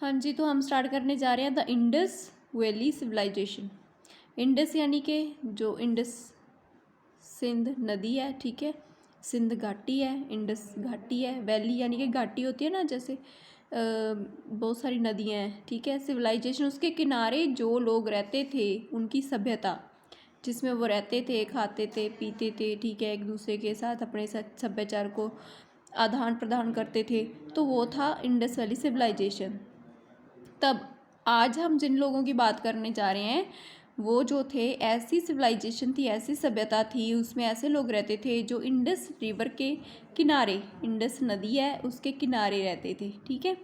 हाँ जी, तो हम स्टार्ट करने जा रहे हैं the Indus valley civilisation. Indus यानी कि जो इंडस सिंध नदी है, ठीक है, सिंध घाटी है, इंडस घाटी है, वैली यानी कि घाटी होती है ना, जैसे बहुत सारी नदियाँ हैं, ठीक है। सिविलाइजेशन उसके किनारे जो लोग रहते थे, उनकी सभ्यता जिसमें वो रहते थे, खाते थे, पीते थे, ठीक है, एक दूसरे के साथ अपने सभ्याचार को आदान प्रदान करते थे, तो वो था इंडस वैली सिविलाइजेशन। तब आज हम जिन लोगों की बात करने जा रहे हैं वो जो थे, ऐसी सिविलाइजेशन थी, ऐसी सभ्यता थी, उसमें ऐसे लोग रहते थे जो इंडस रिवर के किनारे, इंडस नदी है उसके किनारे रहते थे, ठीक है।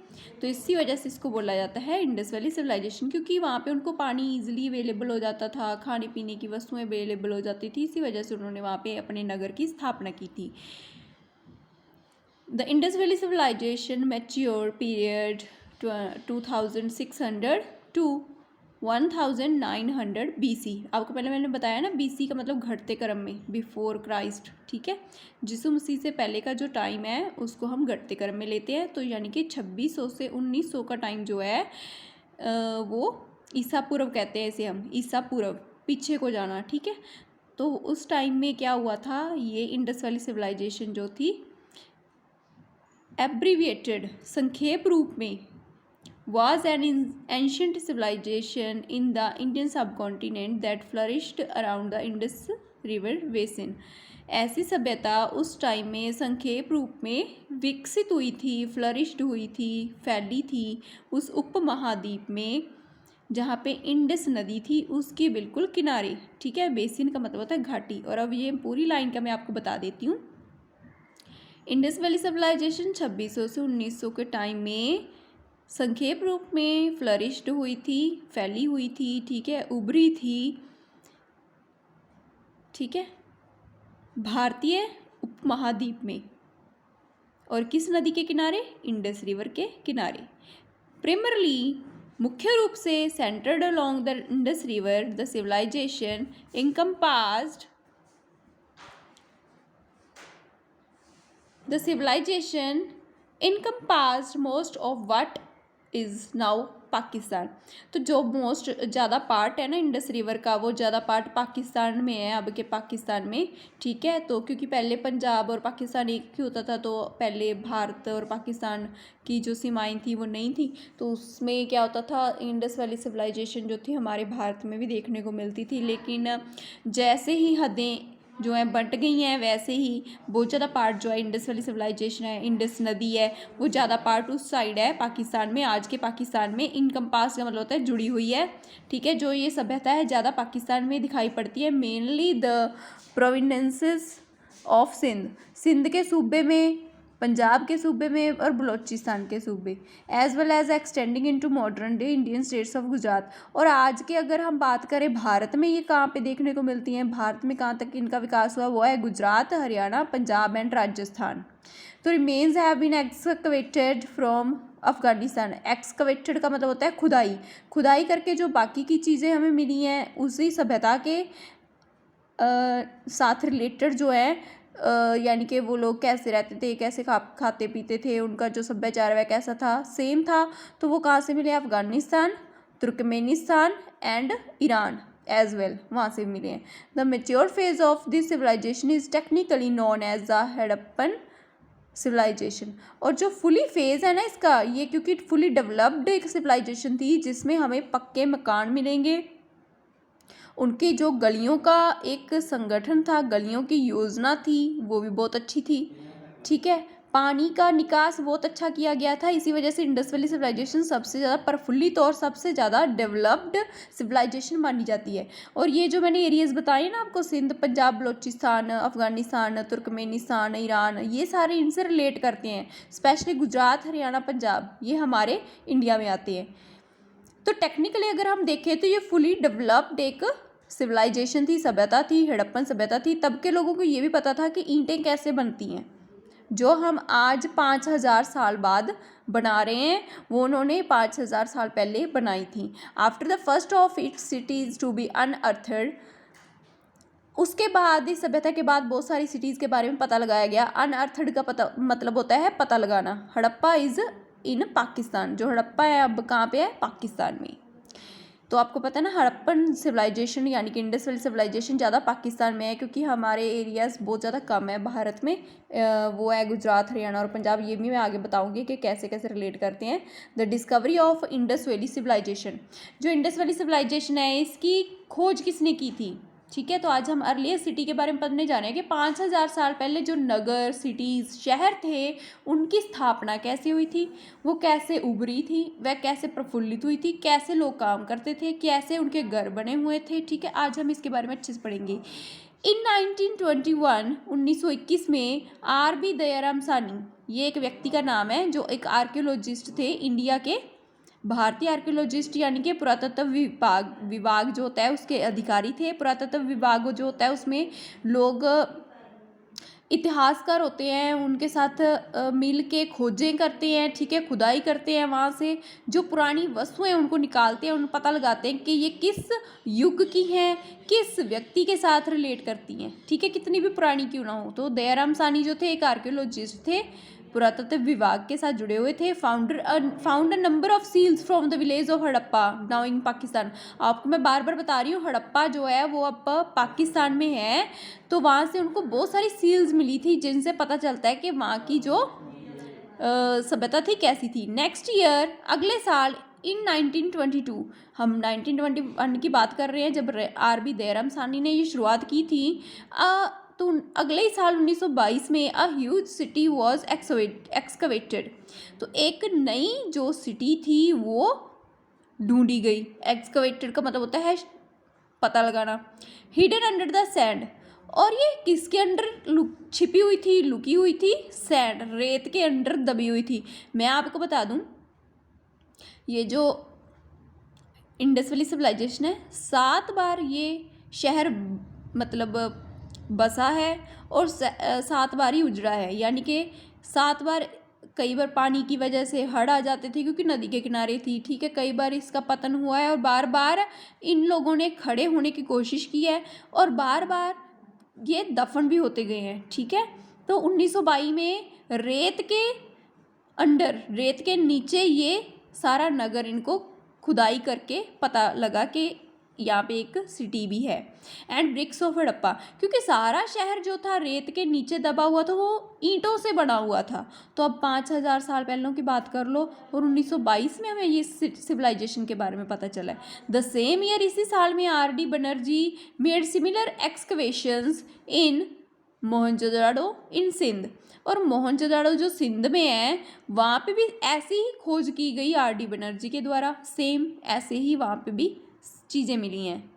तो इसी वजह से इसको बोला जाता है इंडस वैली सिविलाइजेशन, क्योंकि वहाँ पे उनको पानी ईजिली अवेलेबल हो जाता था, खाने पीने की वस्तुएं अवेलेबल हो जाती थी, इसी वजह से उन्होंने वहाँ पे अपने नगर की स्थापना की थी। The Indus valley civilisation mature period 2600 to 1900 BC। आपको पहले मैंने बताया ना, BC का मतलब घटते क्रम में, बिफोर क्राइस्ट, ठीक है। यीशु मसीह से पहले का जो टाइम है उसको हम घटते क्रम में लेते हैं, तो यानी कि 2600 से 1900 का टाइम जो है वो ईसा पूर्व कहते हैं इसे हम, ईसा पूर्व, पीछे को जाना, ठीक है। तो उस टाइम में क्या हुआ था, ये इंडस वैली सिविलाइजेशन जो थी, एब्रीविएटेड संक्षेप रूप में, was an ancient civilization in the Indian subcontinent that flourished around the Indus River basin। ऐसी सभ्यता उस टाइम में संक्षेप रूप में विकसित हुई थी, फ्लरिश्ड हुई थी, फैली थी उस उपमहाद्वीप में जहाँ पे इंडस नदी थी उसके बिल्कुल किनारे, ठीक है। बेसिन का मतलब होता है घाटी। और अब ये पूरी लाइन का मैं आपको बता देती हूँ। इंडस वैली सिविलाइजेशन 2600 से 1900 के टाइम में संक्षेप रूप में फ्लरिश्ड हुई थी, फैली हुई थी, ठीक है, उभरी थी, ठीक है, भारतीय उपमहाद्वीप में। और किस नदी के किनारे? इंडस रिवर के किनारे। प्राइमरली, मुख्य रूप से centred along the Indus river, the civilisation encompassed most of what is now Pakistan. तो जो मोस्ट ज़्यादा पार्ट है ना इंडस रिवर का, वो ज़्यादा पार्ट पाकिस्तान में है, अब के पाकिस्तान में, ठीक है। तो क्योंकि पहले पंजाब और पाकिस्तान एक ही होता था, तो पहले भारत और पाकिस्तान की जो सीमाएं थी वो नहीं थी, तो उसमें क्या होता था, इंडस वैली सिविलाइजेशन जो थी हमारे भारत में भी देखने को मिलती थी। लेकिन जैसे ही हदें जो है बंट गई हैं, वैसे ही बहुत ज़्यादा पार्ट जो है इंडस वैली सिविलाइजेशन है, इंडस नदी है, वो ज़्यादा पार्ट उस साइड है पाकिस्तान में, आज के पाकिस्तान में। इनकम्पास का मतलब होता है जुड़ी हुई है, ठीक है। जो ये सभ्यता है ज़्यादा पाकिस्तान में दिखाई पड़ती है, mainly the provinces of Sindh, Sindh के सूबे में, पंजाब के सूबे में और बलूचिस्तान के सूबे, as well as extending into modern day Indian states of Gujarat. और आज के अगर हम बात करें भारत में ये कहाँ पे देखने को मिलती हैं, भारत में कहाँ तक इनका विकास हुआ, वो है गुजरात, हरियाणा, पंजाब एंड राजस्थान। तो remains have been excavated from Afghanistan. Excavated का मतलब होता है खुदाई, खुदाई करके जो बाकी की चीज़ें हमें मिली हैं उसी सभ्यता के साथ रिलेटेड जो है, यानी कि वो लोग कैसे रहते थे, कैसे खाते पीते थे, उनका जो सभ्याचार है कैसा था, सेम था। तो वो कहाँ से मिले? Afghanistan, Turkmenistan and Iran as well, वहाँ से मिले हैं। The mature phase of this civilisation is technically known as the Harappan civilisation. और जो फुली फेज है ना इसका, ये क्योंकि फुली डेवलप्ड एक सिविलाइजेशन थी जिसमें हमें पक्के मकान मिलेंगे, उनकी जो गलियों का एक संगठन था, गलियों की योजना थी, वो भी बहुत अच्छी थी, ठीक है। पानी का निकास बहुत अच्छा किया गया था, इसी वजह से इंडस वैली सिविलाइजेशन सबसे ज़्यादा प्रफुल्लित और सबसे ज़्यादा डेवलप्ड सिविलाइजेशन मानी जाती है। और ये जो मैंने एरियाज़ बताए ना आपको, सिंध, पंजाब, बलूचिस्तान, अफगानिस्तान, तुर्कमेनिस्तान, ईरान, ये सारे इनसे रिलेट करते हैं। स्पेशली गुजरात, हरियाणा, पंजाब, ये हमारे इंडिया में आते हैं। तो टेक्निकली अगर हम देखें तो ये फुली डेवलप्ड एक सिविलाइजेशन थी, सभ्यता थी, हड़प्पन सभ्यता थी। तब के लोगों को ये भी पता था कि ईंटें कैसे बनती हैं, जो हम आज 5000 साल बाद बना रहे हैं, वो उन्होंने 5000 साल पहले बनाई थी। After the first of its cities to be unearthed, उसके बाद इस सभ्यता के बाद बहुत सारी सिटीज़ के बारे में पता लगाया गया। अनअर्थड का पता मतलब होता है पता लगाना। Harappa is in Pakistan. जो हड़प्पा है अब कहाँ पे है, पाकिस्तान में। तो आपको पता है ना, हड़प्पन सिविलाइजेशन यानी कि इंडस वैली सिविलाइजेशन ज़्यादा पाकिस्तान में है, क्योंकि हमारे एरियाज़ बहुत ज़्यादा कम है भारत में। वो है गुजरात, हरियाणा और पंजाब। ये भी मैं आगे बताऊंगी कि कैसे कैसे रिलेट करते हैं। The discovery of Indus valley civilisation, जो इंडस वैली सिविलाइजेशन है इसकी खोज किसने की थी, ठीक है। तो आज हम अर्लियर सिटी के बारे में पढ़ने जा रहे हैं कि 5000 साल पहले जो नगर, सिटीज़, शहर थे, उनकी स्थापना कैसे हुई थी, वो कैसे उभरी थी, वह कैसे प्रफुल्लित हुई थी, कैसे लोग काम करते थे, कैसे उनके घर बने हुए थे, ठीक है। आज हम इसके बारे में अच्छे से पढ़ेंगे। इन 1921 में R B दयाराम सानी, ये एक व्यक्ति का नाम है जो एक आर्कियोलॉजिस्ट थे इंडिया के, भारतीय आर्कियोलॉजिस्ट यानी कि पुरातत्व विभाग जो होता है उसके अधिकारी थे। पुरातत्व विभाग जो होता है उसमें लोग इतिहासकार होते हैं, उनके साथ मिल के खोजें करते हैं, ठीक है, खुदाई करते हैं, वहाँ से जो पुरानी वस्तुएं उनको निकालते हैं, उन पता लगाते हैं कि ये किस युग की हैं, किस व्यक्ति के साथ रिलेट करती हैं, ठीक है, कितनी भी पुरानी क्यों ना हो। तो दयाराम सानी जो थे एक आर्कियोलॉजिस्ट थे, पुरातत्व विभाग के साथ जुड़े हुए थे। Found a number of seals from the village of Harappa now in Pakistan. आपको मैं बार बार बता रही हूँ, हड़प्पा जो है वो अब पाकिस्तान में है। तो वहाँ से उनको बहुत सारी सील्स मिली थी जिनसे पता चलता है कि वहाँ की जो सभ्यता थी कैसी थी। नेक्स्ट ईयर, अगले साल, इन 1922, हम 1921 की बात कर रहे हैं जब R B दयाराम सानी ने ये शुरुआत की थी। तो अगले ही साल 1922 में a huge city was excavated. तो एक नई जो सिटी थी वो ढूंढी गई। एक्सकवेटेड का मतलब होता है पता लगाना। हिडन अंडर द सैंड, और ये किसके अंडर छिपी हुई थी, लुकी हुई थी, सैंड, रेत के अंडर दबी हुई थी। मैं आपको बता दूं, ये जो इंडस वैली सिविलाइजेशन है 7 बार ये शहर मतलब बसा है और 7 बार ही उजड़ा है, यानी कि 7 बार, कई बार पानी की वजह से हड़ आ जाते थे क्योंकि नदी के किनारे थी, ठीक है, कई बार इसका पतन हुआ है और बार बार इन लोगों ने खड़े होने की कोशिश की है और बार बार ये दफन भी होते गए हैं, ठीक है। तो 1922 में रेत के अंडर, रेत के नीचे ये सारा नगर इनको खुदाई करके पता लगा कि यहाँ पे एक सिटी भी है। एंड ब्रिक्स ऑफ हड़प्पा, क्योंकि सारा शहर जो था रेत के नीचे दबा हुआ था, वो ईंटों से बना हुआ था। तो अब 5000 साल पहले की बात कर लो और 1922 में हमें ये सिविलाइजेशन के बारे में पता चला है। द सेम ईयर, इसी साल में R D Banerjee made similar excavations in Mohenjodaro in Sindh, और मोहनजोदड़ो जो सिंध में है वहाँ पे भी ऐसी ही खोज की गई R D बनर्जी के द्वारा। सेम ऐसे ही वहाँ पे भी चीज़ें मिली हैं।